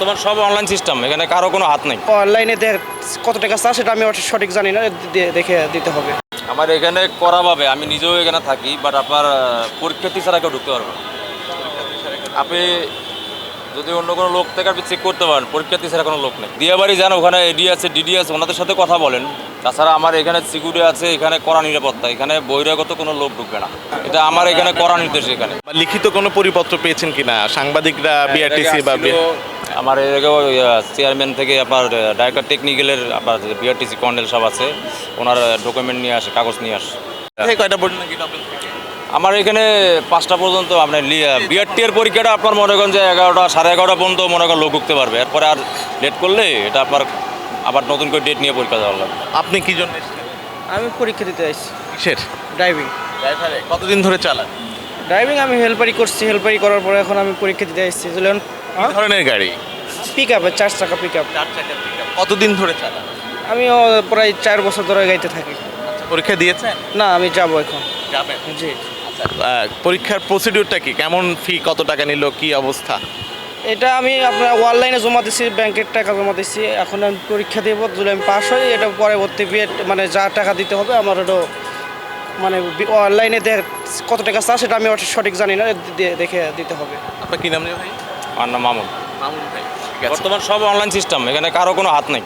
বর্তমান সব online system, এখানে কারো কোনো হাত নেই। অনলাইনে কত টাকা চার্জ সেটা আমি সঠিক জানি না, দেখে দিতে হবে। আমার এখানে করা ভাবে, আমি নিজেও এখানে থাকি, বাট আপনার পরীক্ষার্থী ছাড়া কেউ ঢুকতে পারবে না। আপনি যদি অন্য কোনো লোক থেকে আপনি চেক করতে পারেন, পরীক্ষার্থী ছাড়া কোনো লোক নেই। দিয়াবাড়ি যান, ওখানে এডি আছে, ডিডি আছে, ওনাদের সাথে কথা বলেন। তাছাড়া আমার এখানে সিকিউরিটি আছে, এখানে কড়া নিরাপত্তা, এখানে বহিরাগত কোনো লোক ঢুকবে না। এটা আমার এখানে কড়া নির্দেশ। এখানে বা লিখিত কোনো পরিপত্র পেয়েছেন কিনা সাংবাদিকরা, বিআরটিসি বা আমার এর আগেও চেয়ারম্যান থেকে আপনার ডাইরেক্টর টেকনিক্যালের আপনার বিআরটিসি কর্নেল সব আছে, ওনার ডকুমেন্ট নিয়ে আসে, কাগজ নিয়ে আসে। কয়টা পর্যন্ত গেট ওপেন থাকে? আমার এখানে 5টা পর্যন্ত। আপনার বিআরটি এর পরীক্ষাটা আপনার মনে করেন যে 11টা, 11:30 পর্যন্ত মনে করেন লোক ঢুকতে পারবে। এরপরে আর লেট করলে এটা আপনার আবার নতুন করে ডেট নিয়ে পরীক্ষা দেওয়া লাগবে। আপনি কি জন্য এসেছেন? আমি পরীক্ষা দিতে আসছি কিসের? ড্রাইভিং। ড্রাইভারে কতদিন ধরে চালান? ড্রাইভিং আমি হেল্পারি করছি, হেল্পারি করার পরে এখন আমি পরীক্ষা দিতে আসছি। কি ধরনের গাড়ি? পিক আপে 4 চাকা পিক আপ। 4 চাকার পিকআপ। কতদিন ধরে চালান? আমিও প্রায় 4 বছর ধরে গাইতে থাকি। পরীক্ষা দিয়েছেন? না, আমি যাবো এখন। যাবেন? জি। আচ্ছা, পরীক্ষার প্রসিডিউরটা কি, কেমন ফি কত টাকা নিল, কি অবস্থা? এটা আমি আপনার অনলাইনে জমা দিচ্ছি, ব্যাংকের টাকা জমা দিচ্ছি। এখন আমি পরীক্ষা দেবো, যদি আমি পাস হই এটা পরবর্তী মানে যা টাকা দিতে হবে আমার ওটা মানে অনলাইনে কত টাকা চার্জ সেটা আমি সঠিক জানি না, দেখে দিতে হবে। আপনার কি নাম রে ভাই? আমার নাম মামুন। মামুন ভাই। ঠিক আছে। বর্তমান সব অনলাইন সিস্টেম, এখানে কারো কোনো হাত নেই।